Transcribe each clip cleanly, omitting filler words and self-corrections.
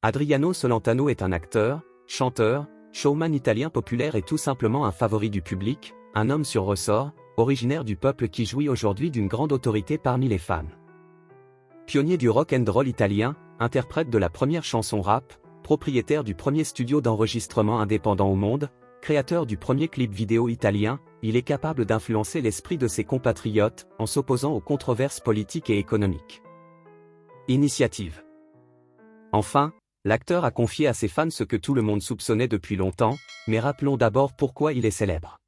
Adriano Celentano est un acteur, chanteur, showman italien populaire et tout simplement un favori du public, un homme sur ressort, originaire du peuple qui jouit aujourd'hui d'une grande autorité parmi les fans. Pionnier du rock and roll italien, interprète de la première chanson rap, propriétaire du premier studio d'enregistrement indépendant au monde, créateur du premier clip vidéo italien, il est capable d'influencer l'esprit de ses compatriotes en s'opposant aux controverses politiques et économiques. Initiative. Enfin, l'acteur a confié à ses fans ce que tout le monde soupçonnait depuis longtemps, mais rappelons d'abord pourquoi il est célèbre.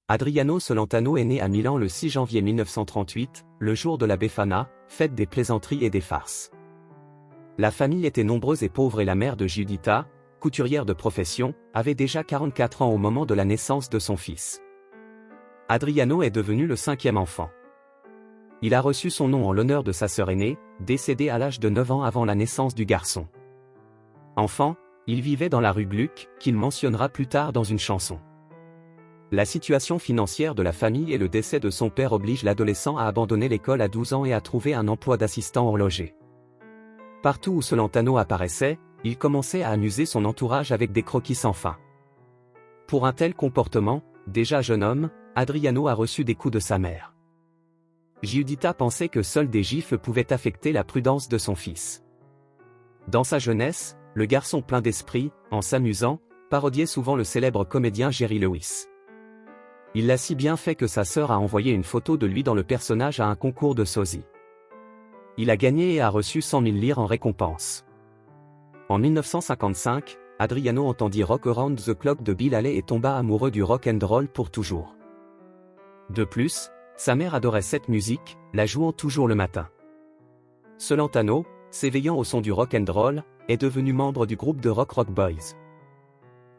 Adriano Celentano est né à Milan le 6 janvier 1938, le jour de la Befana, fête des plaisanteries et des farces. La famille était nombreuse et pauvre et la mère de Giuditta, couturière de profession, avait déjà 44 ans au moment de la naissance de son fils. Adriano est devenu le 5e enfant. Il a reçu son nom en l'honneur de sa sœur aînée, décédée à l'âge de 9 ans avant la naissance du garçon. Enfant, il vivait dans la rue Gluck, qu'il mentionnera plus tard dans une chanson. La situation financière de la famille et le décès de son père obligent l'adolescent à abandonner l'école à 12 ans et à trouver un emploi d'assistant horloger. Partout où Celentano apparaissait, il commençait à amuser son entourage avec des croquis sans fin. Pour un tel comportement, déjà jeune homme, Adriano a reçu des coups de sa mère. Giuditta pensait que seuls des gifles pouvaient affecter la prudence de son fils. Dans sa jeunesse, le garçon plein d'esprit, en s'amusant, parodiait souvent le célèbre comédien Jerry Lewis. Il l'a si bien fait que sa sœur a envoyé une photo de lui dans le personnage à un concours de sosie. Il a gagné et a reçu 100 000 lire en récompense. En 1955, Adriano entendit Rock Around the Clock de Bill Haley et tomba amoureux du rock and roll pour toujours. De plus, sa mère adorait cette musique, la jouant toujours le matin. Celentano, s'éveillant au son du rock and roll, est devenu membre du groupe de rock Rock Boys.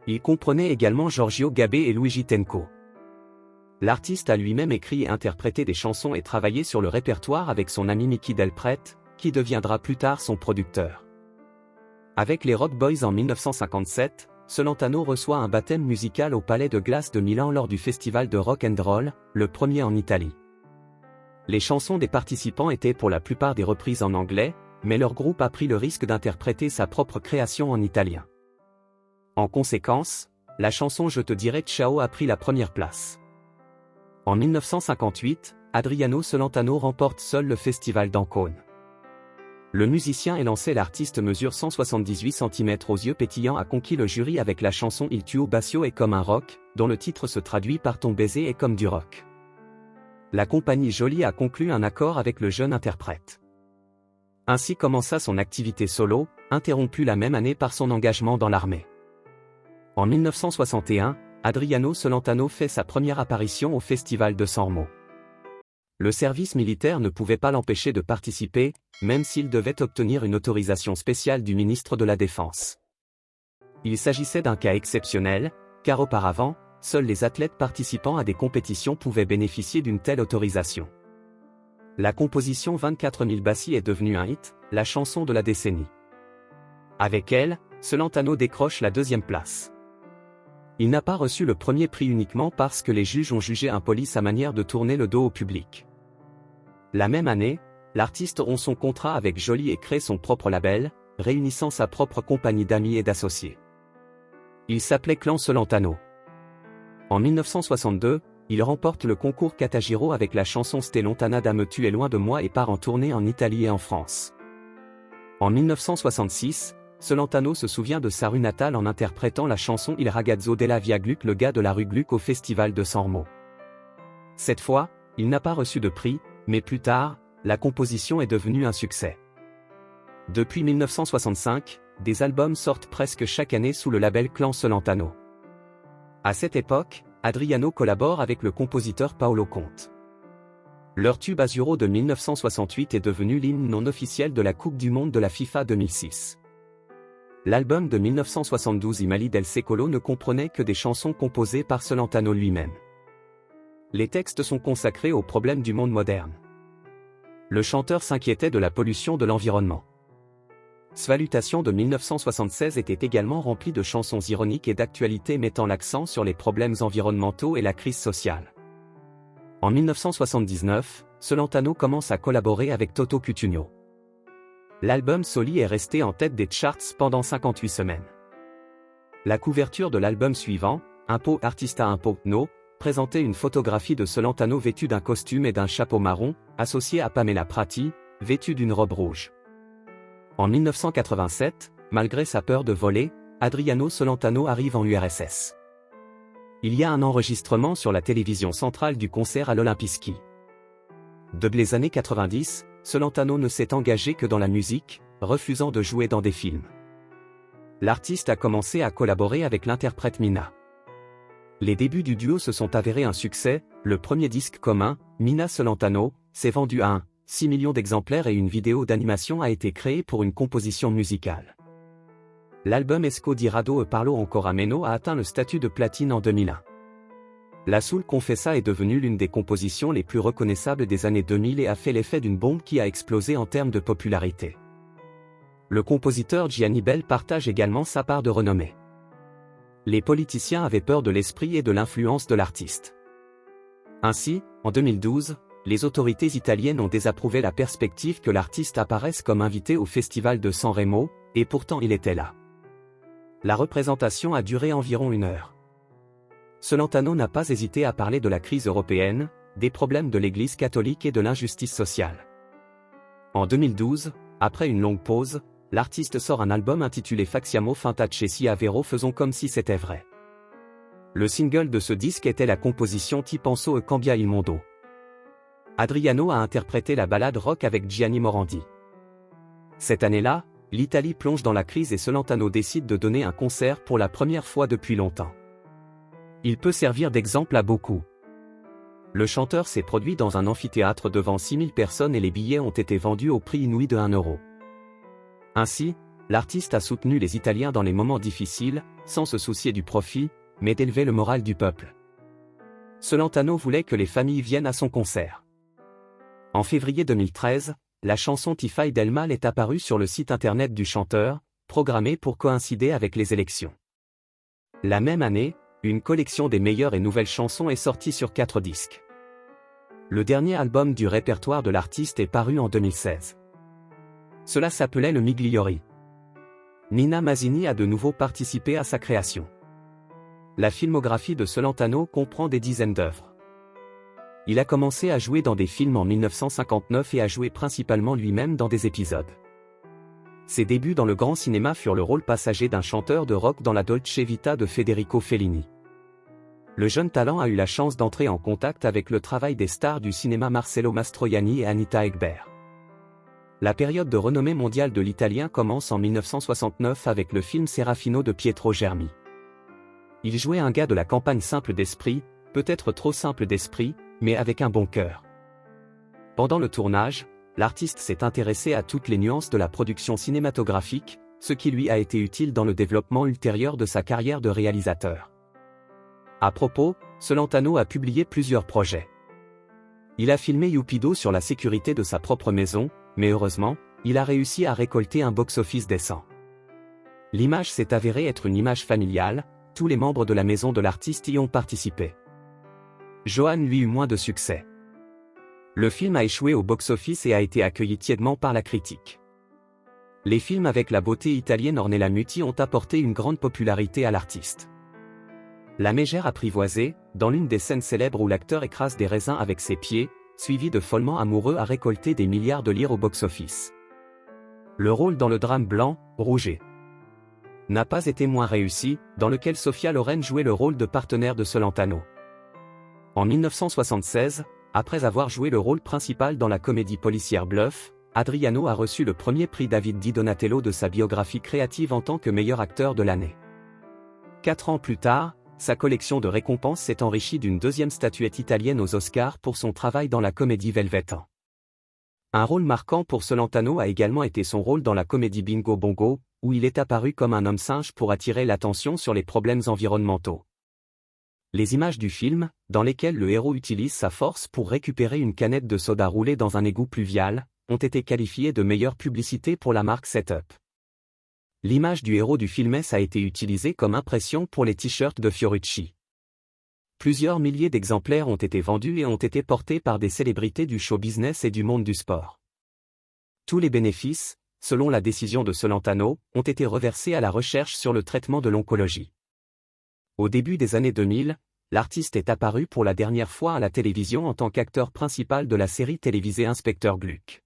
Il comprenait également Giorgio Gabe et Luigi Tenco. L'artiste a lui-même écrit et interprété des chansons et travaillé sur le répertoire avec son ami Mickey Del Prete, qui deviendra plus tard son producteur. Avec les Rock Boys en 1957, Celentano reçoit un baptême musical au Palais de Glace de Milan lors du festival de rock and roll, le premier en Italie. Les chansons des participants étaient pour la plupart des reprises en anglais, mais leur groupe a pris le risque d'interpréter sa propre création en italien. En conséquence, la chanson Je te dirai ciao a pris la première place. En 1958, Adriano Celentano remporte seul le festival d'Ancône. Le musicien élancé l'artiste mesure 178 cm aux yeux pétillants a conquis le jury avec la chanson Il tuo bacio est comme un rock, dont le titre se traduit par Ton baiser est comme du rock. La compagnie Jolie a conclu un accord avec le jeune interprète. Ainsi commença son activité solo, interrompue la même année par son engagement dans l'armée. En 1961, Adriano Celentano fait sa première apparition au festival de San Remo. Le service militaire ne pouvait pas l'empêcher de participer, même s'il devait obtenir une autorisation spéciale du ministre de la Défense. Il s'agissait d'un cas exceptionnel, car auparavant, seuls les athlètes participant à des compétitions pouvaient bénéficier d'une telle autorisation. La composition 24 000 bassi est devenue un hit, la chanson de la décennie. Avec elle, Celentano décroche la 2e place. Il n'a pas reçu le premier prix uniquement parce que les juges ont jugé impoli sa manière de tourner le dos au public. La même année, l'artiste rompt son contrat avec Jolie et crée son propre label, réunissant sa propre compagnie d'amis et d'associés. Il s'appelait Clan Celentano. En 1962, il remporte le concours Catagiro avec la chanson Ste lontana da me tu es loin de moi et part en tournée en Italie et en France. En 1966, Celentano se souvient de sa rue natale en interprétant la chanson Il ragazzo della via Gluck, le gars de la rue Gluck au festival de San Remo. Cette fois, il n'a pas reçu de prix, mais plus tard, la composition est devenue un succès. Depuis 1965, des albums sortent presque chaque année sous le label Clan Celentano. À cette époque, Adriano collabore avec le compositeur Paolo Conte. Leur tube Azzurro de 1968 est devenu l'hymne non officiel de la Coupe du Monde de la FIFA 2006. L'album de 1972 I Mali del Secolo ne comprenait que des chansons composées par Celentano lui-même. Les textes sont consacrés aux problèmes du monde moderne. Le chanteur s'inquiétait de la pollution de l'environnement. Salutation de 1976 était également rempli de chansons ironiques et d'actualité mettant l'accent sur les problèmes environnementaux et la crise sociale. En 1979, Celentano commence à collaborer avec Toto Cutugno. L'album Soli est resté en tête des charts pendant 58 semaines. La couverture de l'album suivant, Un po' artista un po' no, présentait une photographie de Celentano vêtu d'un costume et d'un chapeau marron, associé à Pamela Prati, vêtue d'une robe rouge. En 1987, malgré sa peur de voler, Adriano Celentano arrive en URSS. Il y a un enregistrement sur la télévision centrale du concert à l'Olympijski. Depuis les années 90, Celentano ne s'est engagé que dans la musique, refusant de jouer dans des films. L'artiste a commencé à collaborer avec l'interprète Mina. Les débuts du duo se sont avérés un succès, le premier disque commun, Mina Celentano, s'est vendu à 6 millions d'exemplaires et une vidéo d'animation a été créée pour une composition musicale. L'album Esco di Rado e Parlo ancora meno a atteint le statut de platine en 2001. La Soul Confessa est devenue l'une des compositions les plus reconnaissables des années 2000 et a fait l'effet d'une bombe qui a explosé en termes de popularité. Le compositeur Gianni Bell partage également sa part de renommée. Les politiciens avaient peur de l'esprit et de l'influence de l'artiste. Ainsi, en 2012, les autorités italiennes ont désapprouvé la perspective que l'artiste apparaisse comme invité au festival de San Remo, et pourtant il était là. La représentation a duré environ 1 heure. Celentano n'a pas hésité à parler de la crise européenne, des problèmes de l'Église catholique et de l'injustice sociale. En 2012, après une longue pause, l'artiste sort un album intitulé Facciamo finta che sia vero, faisons comme si c'était vrai. Le single de ce disque était la composition Ti penso e cambia il mondo. Adriano a interprété la ballade rock avec Gianni Morandi. Cette année-là, l'Italie plonge dans la crise et Celentano décide de donner un concert pour la première fois depuis longtemps. Il peut servir d'exemple à beaucoup. Le chanteur s'est produit dans un amphithéâtre devant 6000 personnes et les billets ont été vendus au prix inouï de 1 euro. Ainsi, l'artiste a soutenu les Italiens dans les moments difficiles, sans se soucier du profit, mais d'élever le moral du peuple. Celentano voulait que les familles viennent à son concert. En février 2013, la chanson Ti fai del mal est apparue sur le site internet du chanteur, programmée pour coïncider avec les élections. La même année, une collection des meilleures et nouvelles chansons est sortie sur 4 disques. Le dernier album du répertoire de l'artiste est paru en 2016. Cela s'appelait Le Migliori. Nina Mazzini a de nouveau participé à sa création. La filmographie de Celentano comprend des dizaines d'œuvres. Il a commencé à jouer dans des films en 1959 et a joué principalement lui-même dans des épisodes. Ses débuts dans le grand cinéma furent le rôle passager d'un chanteur de rock dans la Dolce Vita de Federico Fellini. Le jeune talent a eu la chance d'entrer en contact avec le travail des stars du cinéma Marcello Mastroianni et Anita Ekberg. La période de renommée mondiale de l'italien commence en 1969 avec le film Serafino de Pietro Germi. Il jouait un gars de la campagne simple d'esprit, peut-être trop simple d'esprit, mais avec un bon cœur. Pendant le tournage, l'artiste s'est intéressé à toutes les nuances de la production cinématographique, ce qui lui a été utile dans le développement ultérieur de sa carrière de réalisateur. À propos, Celentano a publié plusieurs projets. Il a filmé Youpido sur la sécurité de sa propre maison, mais heureusement, il a réussi à récolter un box-office décent. L'image s'est avérée être une image familiale, tous les membres de la maison de l'artiste y ont participé. Johan lui eut moins de succès. Le film a échoué au box-office et a été accueilli tièdement par la critique. Les films avec la beauté italienne Ornella Muti ont apporté une grande popularité à l'artiste. La mégère apprivoisée, dans l'une des scènes célèbres où l'acteur écrase des raisins avec ses pieds, suivi de Follement amoureux, a récolté des milliards de lire au box-office. Le rôle dans le drame blanc, Rouget, n'a pas été moins réussi, dans lequel Sophia Loren jouait le rôle de partenaire de Celentano. En 1976, après avoir joué le rôle principal dans la comédie policière Bluff, Adriano a reçu le premier prix David Di Donatello de sa biographie créative en tant que meilleur acteur de l'année. 4 ans plus tard, sa collection de récompenses s'est enrichie d'une deuxième statuette italienne aux Oscars pour son travail dans la comédie Velvetan. Un rôle marquant pour Celentano a également été son rôle dans la comédie Bingo Bongo, où il est apparu comme un homme singe pour attirer l'attention sur les problèmes environnementaux. Les images du film, dans lesquelles le héros utilise sa force pour récupérer une canette de soda roulée dans un égout pluvial, ont été qualifiées de meilleure publicité pour la marque Setup. L'image du héros du film a été utilisée comme impression pour les t-shirts de Fiorucci. Plusieurs milliers d'exemplaires ont été vendus et ont été portés par des célébrités du show business et du monde du sport. Tous les bénéfices, selon la décision de Celentano, ont été reversés à la recherche sur le traitement de l'oncologie. Au début des années 2000, l'artiste est apparu pour la dernière fois à la télévision en tant qu'acteur principal de la série télévisée Inspecteur Gluck.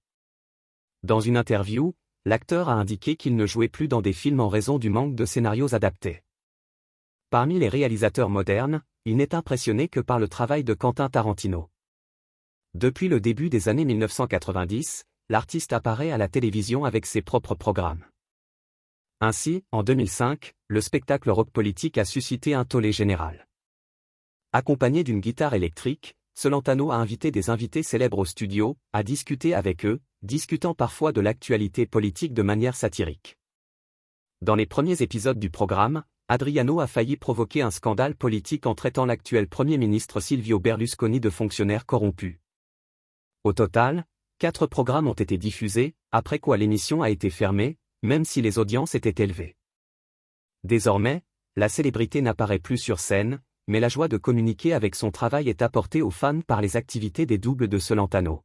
Dans une interview, l'acteur a indiqué qu'il ne jouait plus dans des films en raison du manque de scénarios adaptés. Parmi les réalisateurs modernes, il n'est impressionné que par le travail de Quentin Tarantino. Depuis le début des années 1990, l'artiste apparaît à la télévision avec ses propres programmes. Ainsi, en 2005, le spectacle rock politique a suscité un tollé général. Accompagné d'une guitare électrique, Celentano a invité des invités célèbres au studio, à discuter avec eux, discutant parfois de l'actualité politique de manière satirique. Dans les premiers épisodes du programme, Adriano a failli provoquer un scandale politique en traitant l'actuel Premier ministre Silvio Berlusconi de fonctionnaire corrompu. Au total, 4 programmes ont été diffusés, après quoi l'émission a été fermée, même si les audiences étaient élevées. Désormais, la célébrité n'apparaît plus sur scène, mais la joie de communiquer avec son travail est apportée aux fans par les activités des doubles de Celentano.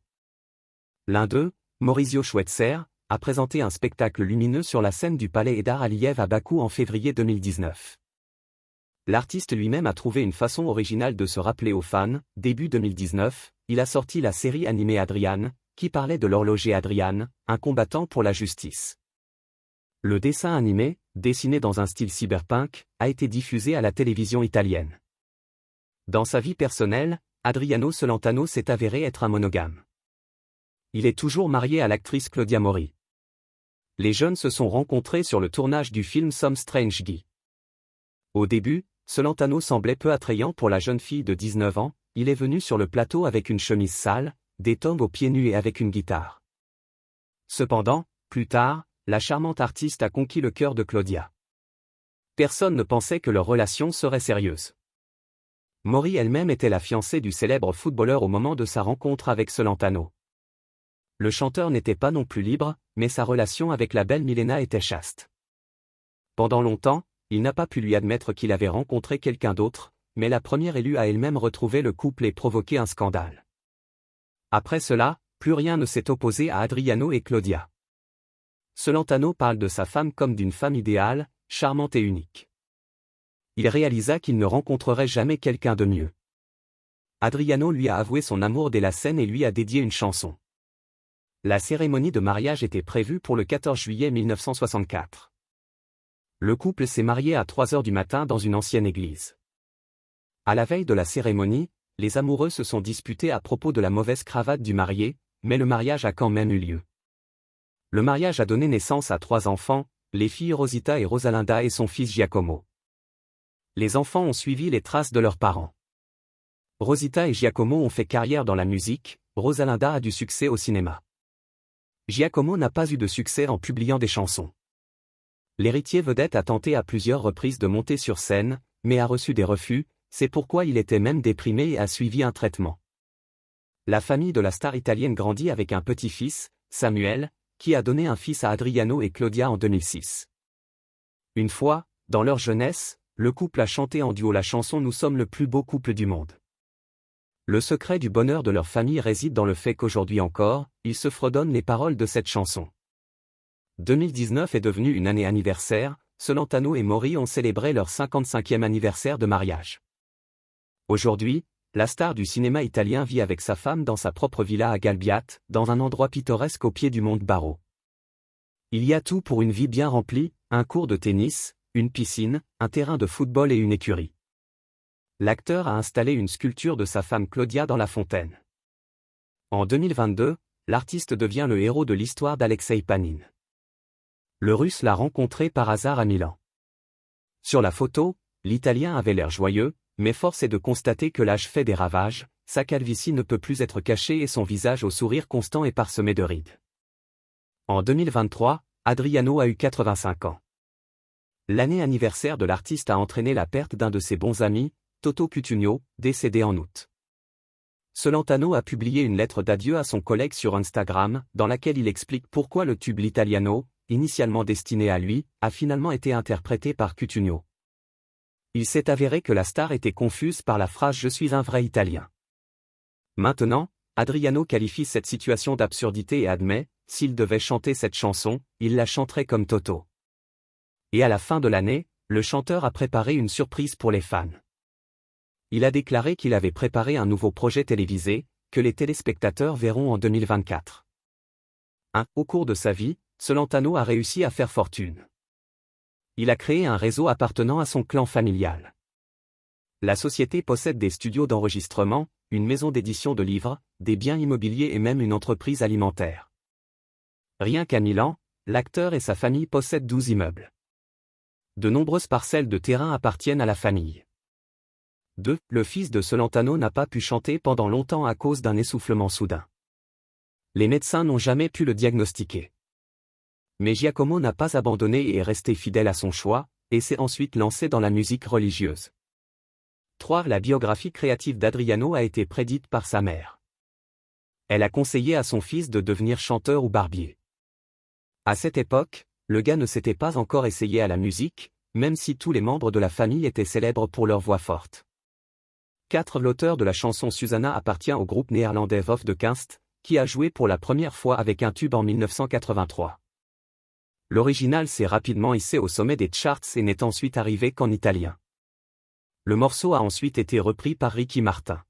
L'un d'eux, Maurizio Schweitzer, a présenté un spectacle lumineux sur la scène du Palais Heydar Aliyev à Bakou en février 2019. L'artiste lui-même a trouvé une façon originale de se rappeler aux fans. Début 2019, il a sorti la série animée Adrian, qui parlait de l'horloger Adrian, un combattant pour la justice. Le dessin animé, dessiné dans un style cyberpunk, a été diffusé à la télévision italienne. Dans sa vie personnelle, Adriano Celentano s'est avéré être un monogame. Il est toujours marié à l'actrice Claudia Mori. Les jeunes se sont rencontrés sur le tournage du film Some Strange Guy. Au début, Celentano semblait peu attrayant pour la jeune fille de 19 ans, il est venu sur le plateau avec une chemise sale, des tombes aux pieds nus et avec une guitare. Cependant, plus tard, la charmante artiste a conquis le cœur de Claudia. Personne ne pensait que leur relation serait sérieuse. Mori elle-même était la fiancée du célèbre footballeur au moment de sa rencontre avec Celentano. Le chanteur n'était pas non plus libre, mais sa relation avec la belle Milena était chaste. Pendant longtemps, il n'a pas pu lui admettre qu'il avait rencontré quelqu'un d'autre, mais la première élue a elle-même retrouvé le couple et provoqué un scandale. Après cela, plus rien ne s'est opposé à Adriano et Claudia. Celentano parle de sa femme comme d'une femme idéale, charmante et unique. Il réalisa qu'il ne rencontrerait jamais quelqu'un de mieux. Adriano lui a avoué son amour dès la scène et lui a dédié une chanson. La cérémonie de mariage était prévue pour le 14 juillet 1964. Le couple s'est marié à 3 heures du matin dans une ancienne église. À la veille de la cérémonie, les amoureux se sont disputés à propos de la mauvaise cravate du marié, mais le mariage a quand même eu lieu. Le mariage a donné naissance à 3 enfants, les filles Rosita et Rosalinda et son fils Giacomo. Les enfants ont suivi les traces de leurs parents. Rosita et Giacomo ont fait carrière dans la musique, Rosalinda a du succès au cinéma. Giacomo n'a pas eu de succès en publiant des chansons. L'héritier vedette a tenté à plusieurs reprises de monter sur scène, mais a reçu des refus, c'est pourquoi il était même déprimé et a suivi un traitement. La famille de la star italienne grandit avec un petit-fils, Samuel, qui a donné un fils à Adriano et Claudia en 2006. Une fois, dans leur jeunesse, le couple a chanté en duo la chanson Nous sommes le plus beau couple du monde. Le secret du bonheur de leur famille réside dans le fait qu'aujourd'hui encore, ils se fredonnent les paroles de cette chanson. 2019 est devenu une année anniversaire, Celentano et Mori ont célébré leur 55e anniversaire de mariage. Aujourd'hui, la star du cinéma italien vit avec sa femme dans sa propre villa à Galbiate, dans un endroit pittoresque au pied du Monte Barro. Il y a tout pour une vie bien remplie, un court de tennis, une piscine, un terrain de football et une écurie. L'acteur a installé une sculpture de sa femme Claudia dans la fontaine. En 2022, l'artiste devient le héros de l'histoire d'Alexei Panin. Le Russe l'a rencontré par hasard à Milan. Sur la photo, l'Italien avait l'air joyeux, mais force est de constater que l'âge fait des ravages, sa calvitie ne peut plus être cachée et son visage au sourire constant est parsemé de rides. En 2023, Adriano a eu 85 ans. L'année anniversaire de l'artiste a entraîné la perte d'un de ses bons amis, Toto Cutugno, décédé en août. Celentano a publié une lettre d'adieu à son collègue sur Instagram, dans laquelle il explique pourquoi le tube L'Italiano, initialement destiné à lui, a finalement été interprété par Cutugno. Il s'est avéré que la star était confuse par la phrase « Je suis un vrai Italien ». Maintenant, Adriano qualifie cette situation d'absurdité et admet s'il devait chanter cette chanson, il la chanterait comme Toto. Et à la fin de l'année, le chanteur a préparé une surprise pour les fans. Il a déclaré qu'il avait préparé un nouveau projet télévisé, que les téléspectateurs verront en 2024. Au cours de sa vie, Celentano a réussi à faire fortune. Il a créé un réseau appartenant à son clan familial. La société possède des studios d'enregistrement, une maison d'édition de livres, des biens immobiliers et même une entreprise alimentaire. Rien qu'à Milan, l'acteur et sa famille possèdent 12 immeubles. De nombreuses parcelles de terrain appartiennent à la famille. Le fils de Celentano n'a pas pu chanter pendant longtemps à cause d'un essoufflement soudain. Les médecins n'ont jamais pu le diagnostiquer. Mais Giacomo n'a pas abandonné et est resté fidèle à son choix, et s'est ensuite lancé dans la musique religieuse. La biographie créative d'Adriano a été prédite par sa mère. Elle a conseillé à son fils de devenir chanteur ou barbier. À cette époque, le gars ne s'était pas encore essayé à la musique, même si tous les membres de la famille étaient célèbres pour leur voix forte. L'auteur de la chanson Susanna appartient au groupe néerlandais Wolf de Kunst, qui a joué pour la première fois avec un tube en 1983. L'original s'est rapidement hissé au sommet des charts et n'est ensuite arrivé qu'en italien. Le morceau a ensuite été repris par Ricky Martin.